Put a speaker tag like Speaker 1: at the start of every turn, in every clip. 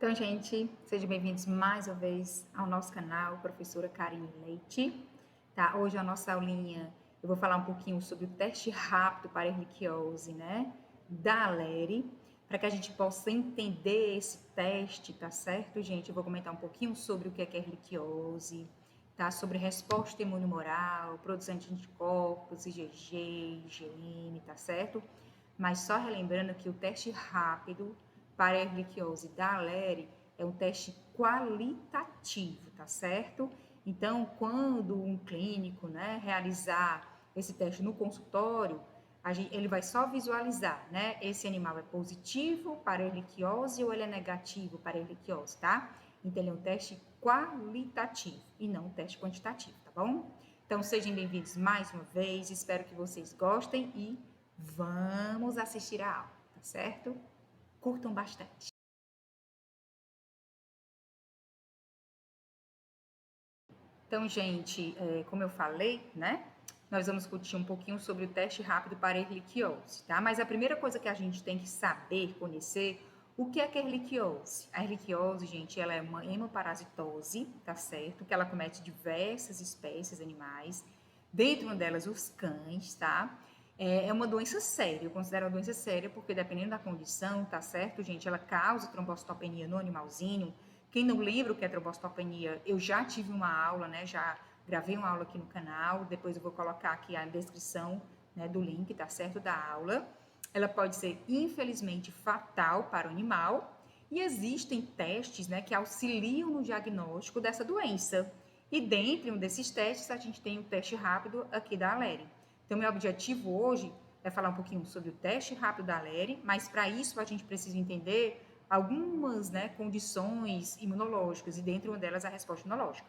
Speaker 1: Então, gente, sejam bem-vindos mais uma vez ao nosso canal, professora Karine Leite. Tá? Hoje a nossa aulinha, eu vou falar um pouquinho sobre o teste rápido para erliquiose, né, da Aleri, para que a gente possa entender esse teste, tá certo, gente? Eu vou comentar um pouquinho sobre o que é erliquiose, tá? Sobre resposta imunomoral, produção de anticorpos, IgG, IgM, tá certo? Mas só relembrando que o teste rápido para a erliquiose da Aleri é um teste qualitativo, tá certo? Então, quando um clínico, né, realizar esse teste no consultório, ele vai só visualizar, né, esse animal é positivo para a erliquiose ou ele é negativo para a erliquiose, tá? Então, ele é um teste qualitativo e não um teste quantitativo, tá bom? Então, sejam bem-vindos mais uma vez, espero que vocês gostem e vamos assistir a aula, tá certo? Curtam bastante. Então, gente, como eu falei, né? Nós vamos discutir um pouquinho sobre o teste rápido para erliquiose, tá? Mas a primeira coisa que a gente tem que saber, conhecer, o que é erliquiose? A erliquiose, gente, ela é uma hemoparasitose, tá certo? Que ela comete diversas espécies animais, dentre uma delas os cães, tá? É uma doença séria, eu considero uma doença séria porque dependendo da condição, tá certo, gente, ela causa trombocitopenia no animalzinho. Quem não lembra o que é trombocitopenia, eu já tive uma aula, né, já gravei uma aula aqui no canal, depois eu vou colocar aqui a descrição, né, do link, tá certo, da aula. Ela pode ser, infelizmente, fatal para o animal e existem testes, né, que auxiliam no diagnóstico dessa doença. E dentre um desses testes, a gente tem o teste rápido aqui da Aleri. Então, meu objetivo hoje é falar um pouquinho sobre o teste rápido da Aleri, mas para isso a gente precisa entender algumas, né, condições imunológicas e dentre uma delas a resposta imunológica.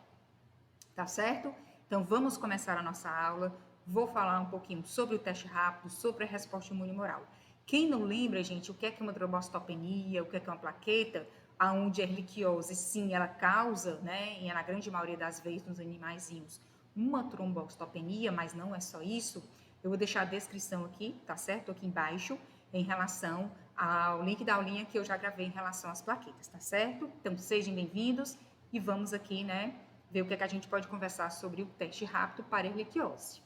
Speaker 1: Tá certo? Então, vamos começar a nossa aula. Vou falar um pouquinho sobre o teste rápido, sobre a resposta imunomoral. Quem não lembra, gente, o que é uma trombocitopenia, o que é uma plaqueta, aonde a erliquiose, sim, ela causa, né, e na grande maioria das vezes nos animaizinhos, uma trombocitopenia, mas não é só isso. Eu vou deixar a descrição aqui, tá certo? Aqui embaixo, em relação ao link da aulinha que eu já gravei em relação às plaquetas, tá certo? Então, sejam bem-vindos e vamos aqui, né, ver o que é que a gente pode conversar sobre o teste rápido para erliquiose.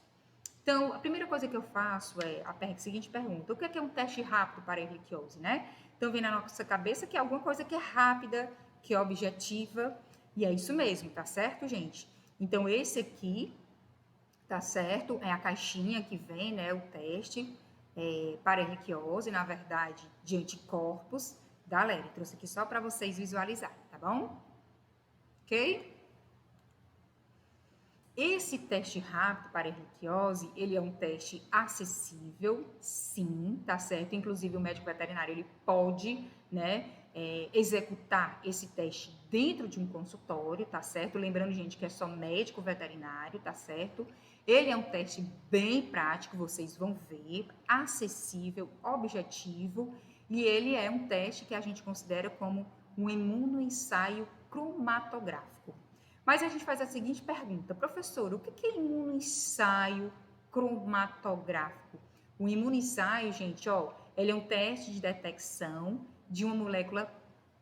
Speaker 1: Então, a primeira coisa que eu faço é a seguinte pergunta: o que é um teste rápido para erliquiose, né? Então, vem na nossa cabeça que é alguma coisa que é rápida, que é objetiva, e é isso mesmo, tá certo, gente? Então, esse aqui, tá certo? É a caixinha que vem, né, o teste para erliquiose, na verdade, de anticorpos da Aleri. Trouxe aqui só para vocês visualizarem, tá bom? Ok? Esse teste rápido para erliquiose, ele é um teste acessível, sim, tá certo? Inclusive o médico veterinário, ele pode, né, executar esse teste dentro de um consultório, tá certo? Lembrando, gente, que é só médico veterinário, tá certo? Ele é um teste bem prático, vocês vão ver, acessível, objetivo, e ele é um teste que a gente considera como um imunoensaio cromatográfico. Mas a gente faz a seguinte pergunta: professor, o que é imunoensaio cromatográfico? O imunoensaio, gente, ó, ele é um teste de detecção de uma molécula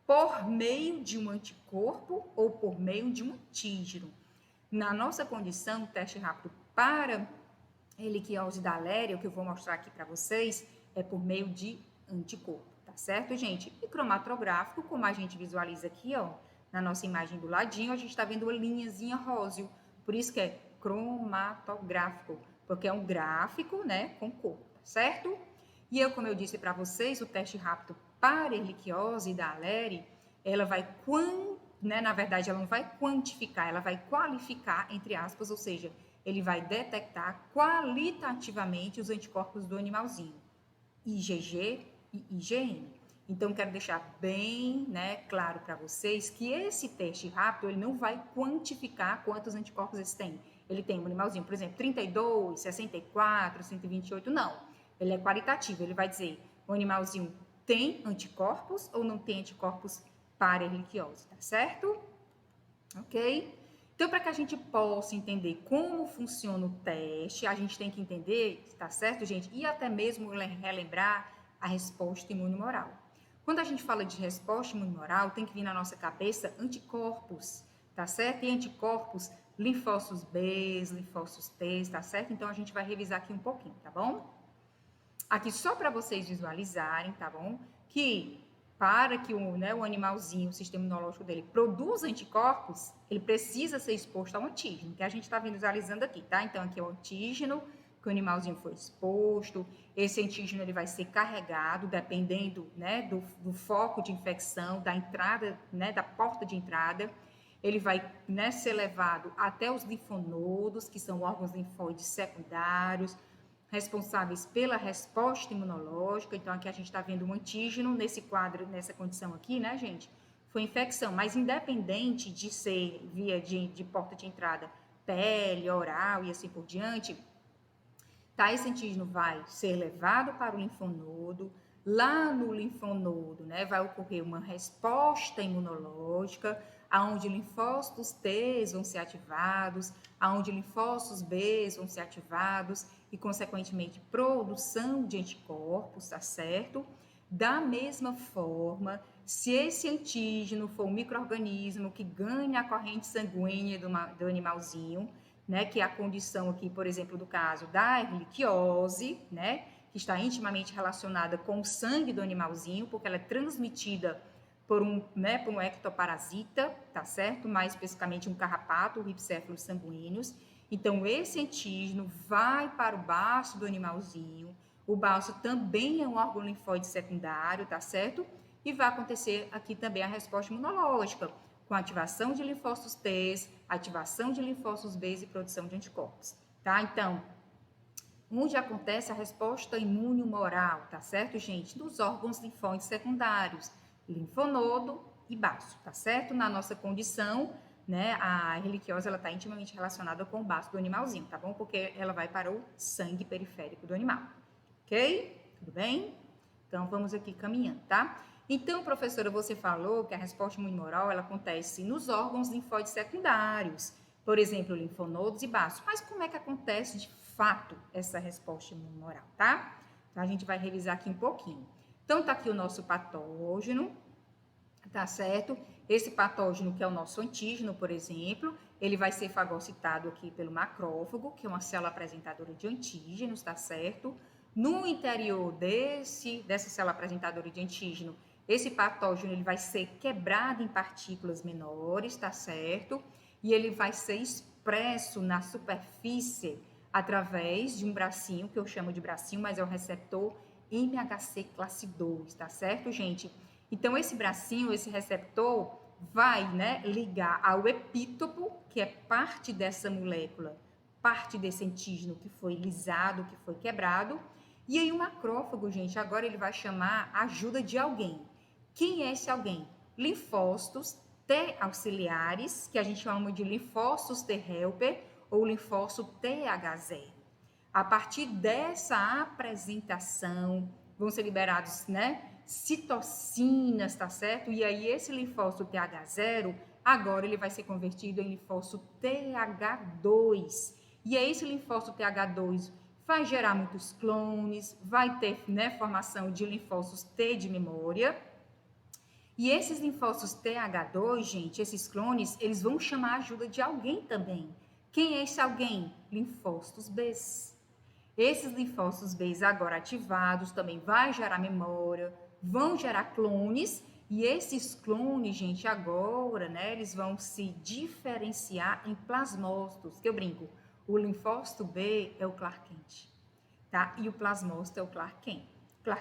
Speaker 1: por meio de um anticorpo ou por meio de um antígeno. Na nossa condição, o teste rápido para erliquiose da Aleri, o que eu vou mostrar aqui para vocês, é por meio de anticorpo, tá certo, gente? E cromatográfico, como a gente visualiza aqui, ó, na nossa imagem do ladinho, a gente está vendo uma linhazinha róseo, por isso que é cromatográfico, porque é um gráfico, né, com cor, certo? E eu, como eu disse para vocês, o teste rápido para erliquiose da Aleri, ela vai, né, na verdade, ela não vai quantificar, ela vai qualificar, entre aspas, ou seja, ele vai detectar qualitativamente os anticorpos do animalzinho, IgG e IgM. Então, quero deixar bem, né, claro para vocês que esse teste rápido, ele não vai quantificar quantos anticorpos eles têm. Ele tem um animalzinho, por exemplo, 32, 64, 128, não. Ele é qualitativo, ele vai dizer, o animalzinho tem anticorpos ou não tem anticorpos para erliquiose, tá certo? Ok? Então, para que a gente possa entender como funciona o teste, a gente tem que entender, tá certo, gente? E até mesmo relembrar a resposta imunomoral. Quando a gente fala de resposta imunomoral, tem que vir na nossa cabeça anticorpos, tá certo? E anticorpos, linfócitos B, linfócitos T, tá certo? Então, a gente vai revisar aqui um pouquinho, tá bom? Aqui só para vocês visualizarem, tá bom? Que para que o animalzinho, o sistema imunológico dele produza anticorpos, ele precisa ser exposto ao antígeno, que a gente está visualizando aqui, tá? Então, aqui é o antígeno, que o animalzinho foi exposto, esse antígeno ele vai ser carregado, dependendo, né, do foco de infecção, da entrada, né, da porta de entrada, ele vai, né, ser levado até os linfonodos, que são órgãos linfóides secundários, responsáveis pela resposta imunológica. Então, aqui a gente está vendo um antígeno nesse quadro, nessa condição aqui, né, gente? Foi infecção, mas independente de ser via de porta de entrada, pele, oral e assim por diante, tá? Esse antígeno vai ser levado para o linfonodo. Lá no linfonodo, né, vai ocorrer uma resposta imunológica, aonde linfócitos T vão ser ativados, aonde linfócitos B vão ser ativados e, consequentemente, produção de anticorpos, tá certo? Da mesma forma, se esse antígeno for um micro-organismo que ganha a corrente sanguínea do animalzinho, né, que é a condição aqui, por exemplo, do caso da erliquiose, né, que está intimamente relacionada com o sangue do animalzinho, porque ela é transmitida por um ectoparasita, tá certo? Mais especificamente um carrapato, o Rhipcephalus sanguíneos. Então, esse antígeno vai para o baço do animalzinho. O baço também é um órgão linfóide secundário, tá certo? E vai acontecer aqui também a resposta imunológica, com ativação de linfócitos T, ativação de linfócitos B e produção de anticorpos, tá? Então, onde acontece a resposta imunomoral, tá certo, gente? Dos órgãos linfóides secundários, linfonodo e baço, tá certo? Na nossa condição, né, a erliquiose, ela tá intimamente relacionada com o baço do animalzinho, tá bom? Porque ela vai para o sangue periférico do animal, ok? Tudo bem? Então, vamos aqui caminhando, tá? Então, professora, você falou que a resposta imunomoral, ela acontece nos órgãos linfóides secundários, por exemplo, linfonodos e baços. Mas como é que acontece de fato essa resposta imunomoral, tá? Então, a gente vai revisar aqui um pouquinho. Então, tá aqui o nosso patógeno, tá certo? Esse patógeno, que é o nosso antígeno, por exemplo, ele vai ser fagocitado aqui pelo macrófago, que é uma célula apresentadora de antígenos, tá certo? No interior dessa célula apresentadora de antígeno, esse patógeno ele vai ser quebrado em partículas menores, tá certo? E ele vai ser expresso na superfície através de um bracinho, que eu chamo de bracinho, mas é o receptor MHC classe 2, tá certo, gente? Então, esse bracinho, esse receptor, vai, né, ligar ao epítopo, que é parte dessa molécula, parte desse antígeno que foi lisado, que foi quebrado. E aí o macrófago, gente, agora ele vai chamar a ajuda de alguém. Quem é esse alguém? Linfócitos T auxiliares, que a gente chama de linfócitos T helper ou linfócito TH0. A partir dessa apresentação, vão ser liberados, né, citocinas, tá certo? E aí esse linfócito TH0, agora ele vai ser convertido em linfócito TH2. E aí esse linfócito TH2 vai gerar muitos clones, vai ter, né, formação de linfócitos T de memória. E esses linfócitos TH2, gente, esses clones, eles vão chamar a ajuda de alguém também. Quem é esse alguém? Linfócitos B. Esses linfócitos B agora ativados também vai gerar memória, vão gerar clones, e esses clones, gente, agora, né, eles vão se diferenciar em plasmócitos, que eu brinco, o linfócito B é o Clark Kent, tá? E o plasmócito é o Clark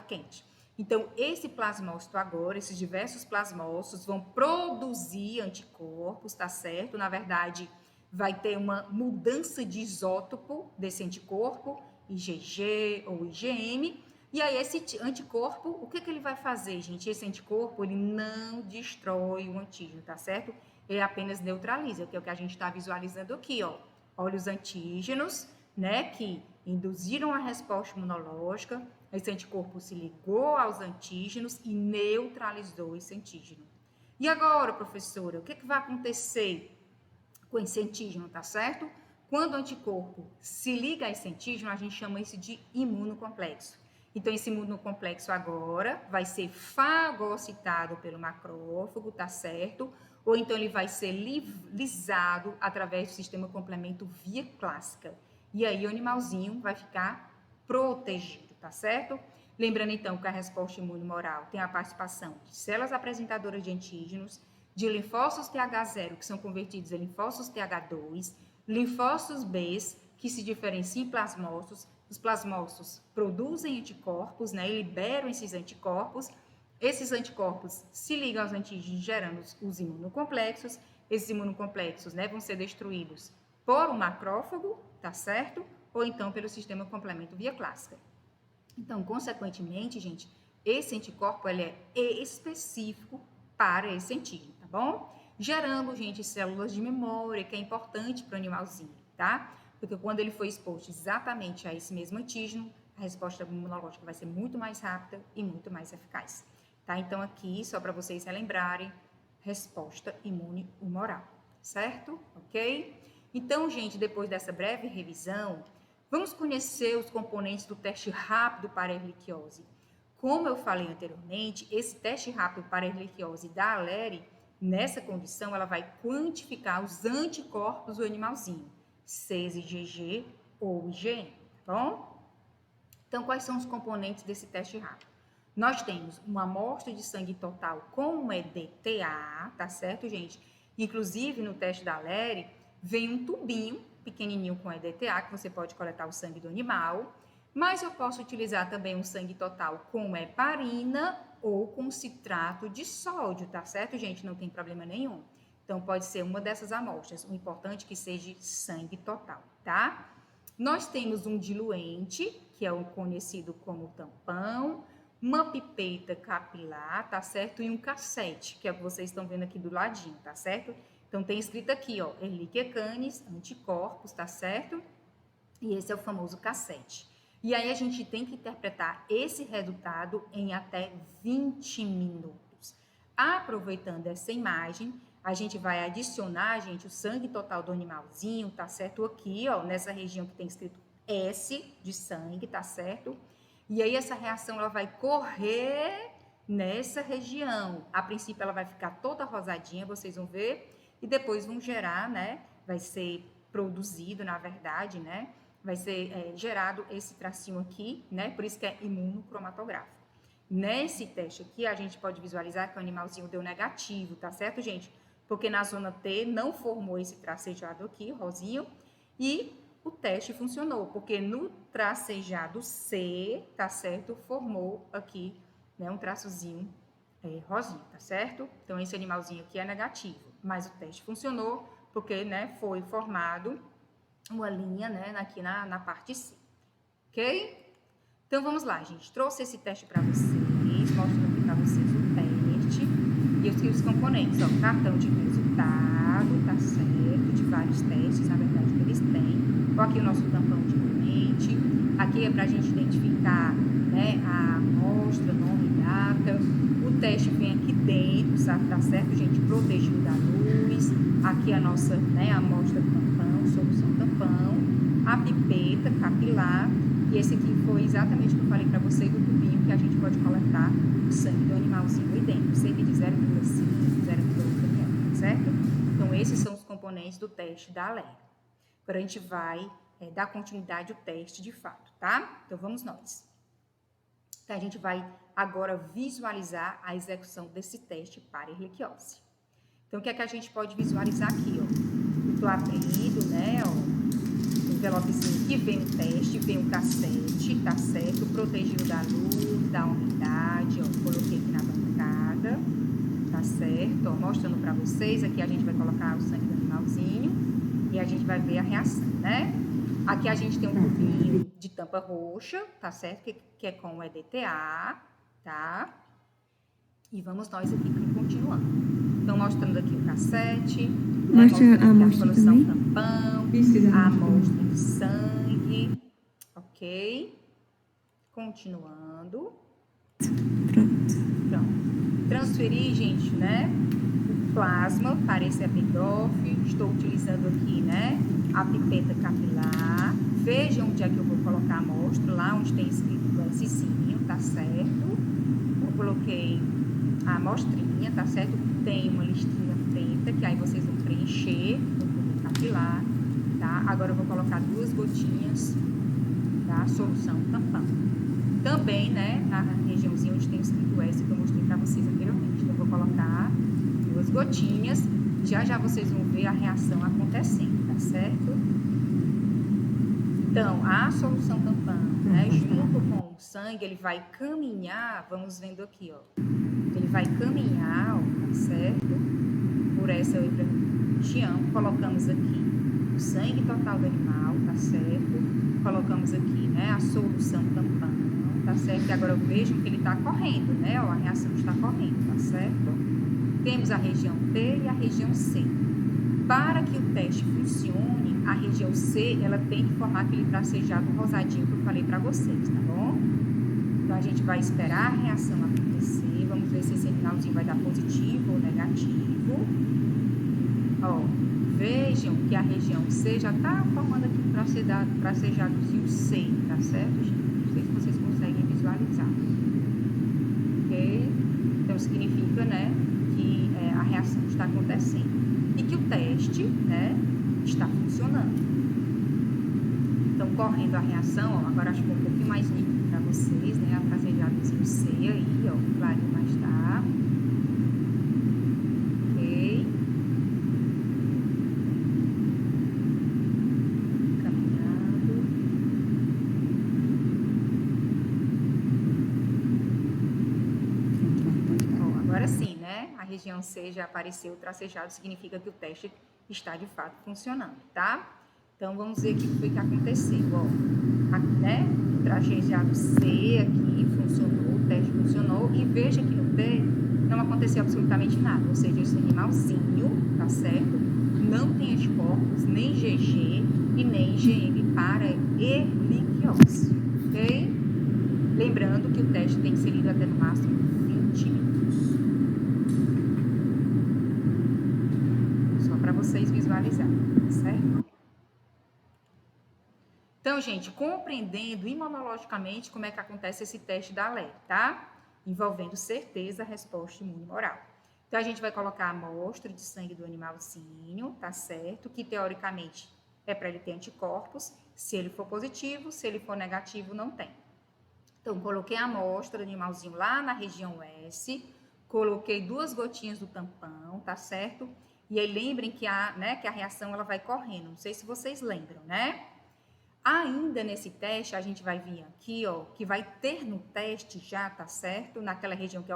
Speaker 1: Kent. Então, esse plasmócito agora, esses diversos plasmócitos vão produzir anticorpos, tá certo? Na verdade, vai ter uma mudança de isótopo desse anticorpo, IgG ou IgM, e aí esse anticorpo, o que ele vai fazer, gente? Esse anticorpo, ele não destrói o antígeno, tá certo? Ele apenas neutraliza, que é o que a gente está visualizando aqui, ó. Olha os antígenos, né, que induziram a resposta imunológica, esse anticorpo se ligou aos antígenos e neutralizou esse antígeno. E agora, professora, o que vai acontecer com esse antígeno, tá certo? Quando o anticorpo se liga a esse antígeno, a gente chama isso de imunocomplexo. Então, esse imunocomplexo agora vai ser fagocitado pelo macrófago, tá certo? Ou então ele vai ser lisado através do sistema complemento via clássica. E aí o animalzinho vai ficar protegido, tá certo? Lembrando então que a resposta imune humoral tem a participação de células apresentadoras de antígenos, de linfócitos TH0, que são convertidos em linfócitos TH2, linfócitos B, que se diferenciam em plasmócitos. Os plasmócitos produzem anticorpos, né, e liberam esses anticorpos. Esses anticorpos se ligam aos antígenos, gerando os imunocomplexos. Esses imunocomplexos, né, vão ser destruídos por um macrófago, tá certo? Ou então pelo sistema complemento via clássica. Então, consequentemente, gente, esse anticorpo ele é específico para esse antígeno, tá bom? Gerando, gente, células de memória, que é importante para o animalzinho, tá? Porque quando ele for exposto exatamente a esse mesmo antígeno, a resposta imunológica vai ser muito mais rápida e muito mais eficaz, tá? Então, aqui, só para vocês relembrarem, resposta imune humoral, certo? Ok? Então, gente, depois dessa breve revisão, vamos conhecer os componentes do teste rápido para a erliquiose. Como eu falei anteriormente, esse teste rápido para a erliquiose da Alere, nessa condição, ela vai quantificar os anticorpos do animalzinho, seja IgG ou IgM, tá bom? Então, quais são os componentes desse teste rápido? Nós temos uma amostra de sangue total com EDTA, tá certo, gente? Inclusive, no teste da Alere, vem um tubinho pequenininho com EDTA, que você pode coletar o sangue do animal, mas eu posso utilizar também um sangue total com heparina ou com citrato de sódio, tá certo, gente? Não tem problema nenhum. Então, pode ser uma dessas amostras. O importante é que seja sangue total, tá? Nós temos um diluente, que é o conhecido como tampão, uma pipeta capilar, tá certo? E um cassete, que é o que vocês estão vendo aqui do ladinho, tá certo? Então, tem escrito aqui, ó, Ehrlichia canis, anticorpos, tá certo? E esse é o famoso cassete. E aí, a gente tem que interpretar esse resultado em até 20 minutos. Aproveitando essa imagem, a gente vai adicionar, gente, o sangue total do animalzinho, tá certo? Aqui, ó, nessa região que tem escrito S de sangue, tá certo? E aí, essa reação, ela vai correr nessa região. A princípio, ela vai ficar toda rosadinha, vocês vão ver. E depois vão gerar, né? Vai ser produzido, na verdade, né? Vai ser gerado esse tracinho aqui, né? Por isso que é imunocromatográfico. Nesse teste aqui, a gente pode visualizar que o animalzinho deu negativo, tá certo, gente? Porque na zona T não formou esse tracejado aqui, rosinho, e o teste funcionou, porque no tracejado C, tá certo, formou aqui, né, um traçozinho rosinho, tá certo? Então, esse animalzinho aqui é negativo, mas o teste funcionou porque, né, foi formado uma linha, né, aqui na parte C, ok? Então, vamos lá, gente. Trouxe esse teste para vocês, mostrando aqui para vocês o teste e os componentes, ó, cartão de resultado, tá certo? De vários testes, na verdade, que eles têm. Ó, aqui o nosso tampão de doente. Aqui é para a gente identificar, né, a amostra, nome e data. O teste vem aqui dentro, sabe? Tá certo, gente? Protegido da luz. Aqui a nossa, né, amostra do tampão, solução tampão. A pipeta capilar. E esse aqui foi exatamente o que eu falei para vocês do tubinho que a gente pode coletar o sangue do animalzinho aí dentro. Cerca de 0,5, 0,8 ml, certo? Então, esses são os componentes do teste da Alere. Agora, a gente vai dar continuidade ao teste de fato, tá? Então, vamos nós. Então, a gente vai agora visualizar a execução desse teste para erliquiose. Então, o que é que a gente pode visualizar aqui, ó? Eu tô abrindo, né, ó, envelopezinho que vem o teste, vem o cassete, tá certo? Protegido da luz, da umidade, ó, coloquei aqui na bancada, tá certo? Ó, mostrando pra vocês, aqui a gente vai colocar o sangue do animalzinho e a gente vai ver a reação, né? Aqui a gente tem um tubinho de tampa roxa, tá certo? Que é com o EDTA, tá? E vamos nós aqui continuando. Então, mostrando aqui o cassete, né? Mostrando aqui a solução tampão, a amostra de sangue, ok? Continuando. Pronto. Transferir, gente, né? O plasma para esse epidrof. Estou utilizando aqui, né? A pipeta capilar. Veja onde é que eu vou colocar a amostra, lá onde tem escrito o Szinho, tá certo? Eu coloquei a amostrinha, tá certo? Tem uma listinha preta, que aí vocês vão preencher, vou poder capilar, tá? Agora eu vou colocar 2 gotinhas da solução tampão. Também, né, na regiãozinha onde tem escrito S, que eu mostrei pra vocês anteriormente. Então, eu vou colocar 2 gotinhas, já já vocês vão ver a reação acontecendo, tá certo? Então, a solução tampão, né, junto com o sangue, ele vai caminhar, vamos vendo aqui, ó. Ele vai caminhar, ó, tá certo? Por essa região. Colocamos aqui o sangue total do animal, tá certo? Colocamos aqui, né, a solução tampão, tá certo? E agora vejam que ele tá correndo, né? Ó, a reação está correndo, tá certo? Temos a região T e a região C. Para que o teste funcione, a região C, ela tem que formar aquele tracejado rosadinho que eu falei para vocês, tá bom? Então, a gente vai esperar a reação acontecer. Vamos ver se esse sinalzinho vai dar positivo ou negativo. Ó, vejam que a região C já tá formando aqui um tracejadozinho C, tá certo, gente? Não sei se vocês conseguem visualizar. Ok? Então, significa, né, que a reação está acontecendo. E que o teste, né, está funcionando. Então, correndo a reação, ó, agora acho que um pouquinho mais nítido para vocês, né, a tracejadozinho C aí, ó, clarinho mais tá. Ok. Caminhando. Ó, agora sim, né, a região C já apareceu tracejado, significa que o teste está de fato funcionando, tá? Então, vamos ver o que foi que aconteceu, ó. Aqui, né, o tracejado C aqui funcionou, o teste funcionou, e veja que no T não aconteceu absolutamente nada, ou seja, esse animalzinho, tá certo? Não tem anticorpos, nem GG e nem IgM para erliquiose, ok? Lembrando que o teste tem que ser lido até no máximo 20 minutos. Só para vocês visualizarem, certo? Então, gente, compreendendo imunologicamente como é que acontece esse teste da LER, tá? Envolvendo certeza, resposta imune oral. Então, a gente vai colocar a amostra de sangue do animalzinho, tá certo? Que, teoricamente, é para ele ter anticorpos. Se ele for positivo, se ele for negativo, não tem. Então, coloquei a amostra do animalzinho lá na região S, coloquei 2 gotinhas do tampão, tá certo? E aí, lembrem que que a reação ela vai correndo. Não sei se vocês lembram, né? Ainda nesse teste, a gente vai vir aqui, ó, que vai ter no teste já, tá certo? Naquela região que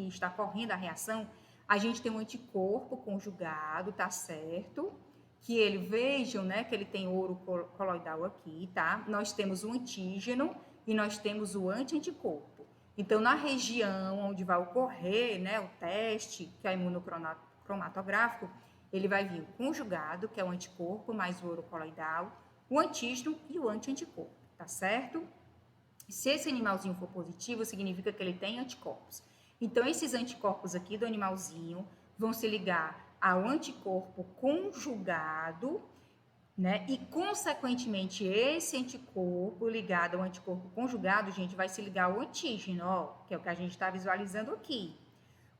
Speaker 1: está correndo a reação, a gente tem um anticorpo conjugado, tá certo? Que ele, vejam, né, que ele tem ouro coloidal aqui, tá? Nós temos o antígeno e nós temos o anti-anticorpo. Então, na região onde vai ocorrer, né, o teste, que é imunocromatográfico, ele vai vir o conjugado, que é o anticorpo, mais o ouro coloidal, o antígeno e o anti-anticorpo, tá certo? Se esse animalzinho for positivo, significa que ele tem anticorpos. Então, esses anticorpos aqui do animalzinho vão se ligar ao anticorpo conjugado, né? E, consequentemente, esse anticorpo ligado ao anticorpo conjugado, gente, vai se ligar ao antígeno, ó, que é o que a gente está visualizando aqui.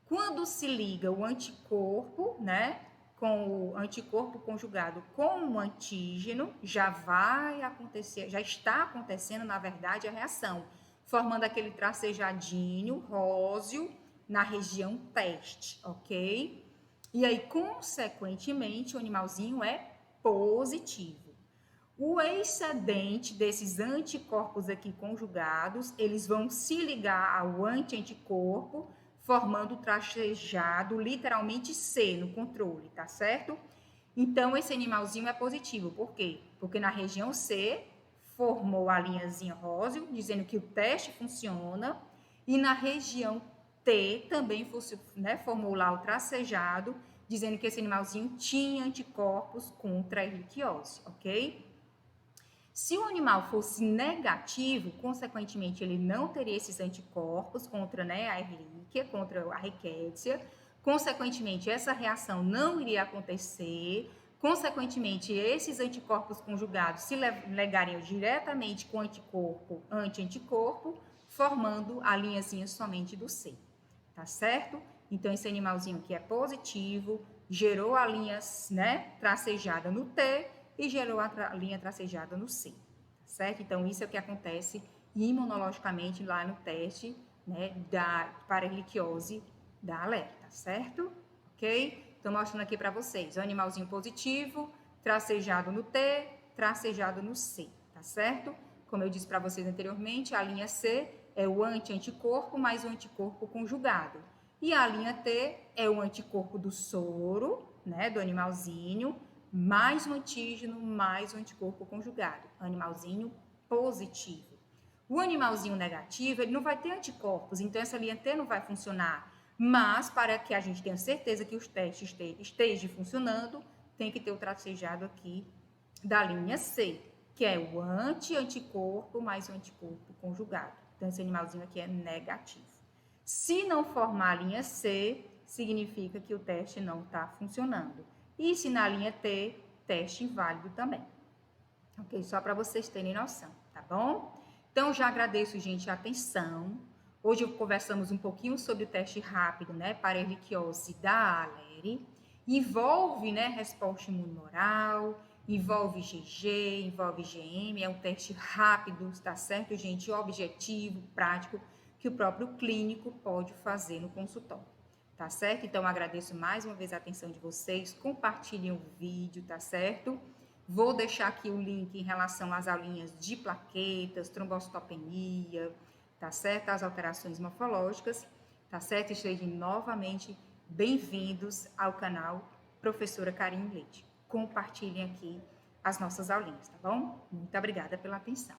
Speaker 1: Quando se liga o anticorpo, né, com o anticorpo conjugado com o antígeno, já vai acontecer, já está acontecendo, na verdade, a reação, formando aquele tracejadinho róseo na região teste, ok? E aí, consequentemente, o animalzinho é positivo. O excedente desses anticorpos aqui conjugados, eles vão se ligar ao anti-anticorpo, formando o tracejado, literalmente C no controle, tá certo? Então, esse animalzinho é positivo. Por quê? Porque na região C, formou a linhazinha rosa, dizendo que o teste funciona, e na região T, também formou lá o tracejado, dizendo que esse animalzinho tinha anticorpos contra a erliquiose, ok? Se o animal fosse negativo, consequentemente, ele não teria esses anticorpos contra, né, a erlíquia, contra a rickettsia. Consequentemente, essa reação não iria acontecer, Consequentemente, esses anticorpos conjugados se ligariam diretamente com o anticorpo anti-anticorpo, formando a linhazinha somente do C, tá certo? Então, esse animalzinho aqui é positivo, gerou a linha, né, tracejada no T e gerou a linha tracejada no C, tá certo? Então, isso é o que acontece imunologicamente lá no teste, né, da paraliquiose da alerta, certo? Ok? Estou mostrando aqui para vocês, o animalzinho positivo, tracejado no T, tracejado no C, tá certo? Como eu disse para vocês anteriormente, a linha C é o anti-anticorpo mais o anticorpo conjugado. E a linha T é o anticorpo do soro, né, do animalzinho, mais o antígeno, mais o anticorpo conjugado. Animalzinho positivo. O animalzinho negativo, ele não vai ter anticorpos, então essa linha T não vai funcionar. Mas, para que a gente tenha certeza que os testes estejam funcionando, tem que ter o tracejado aqui da linha C, que é o anti-anticorpo mais o anticorpo conjugado. Então, esse animalzinho aqui é negativo. Se não formar a linha C, significa que o teste não está funcionando. E se na linha T, teste inválido também. Ok? Só para vocês terem noção, tá bom? Então, já agradeço, gente, a atenção. Hoje conversamos um pouquinho sobre o teste rápido, né, para a erliquiose da Aleri. Envolve, né, resposta imunomoral, envolve GG, envolve IgM, é um teste rápido, tá certo, gente? Objetivo, prático, que o próprio clínico pode fazer no consultório, tá certo? Então, agradeço mais uma vez a atenção de vocês, compartilhem o vídeo, tá certo? Vou deixar aqui o link em relação às aulinhas de plaquetas, trombocitopenia, tá certo? As alterações morfológicas, tá certo? Estejam novamente bem-vindos ao canal Professora Karine Leite. Compartilhem aqui as nossas aulinhas, tá bom? Muito obrigada pela atenção.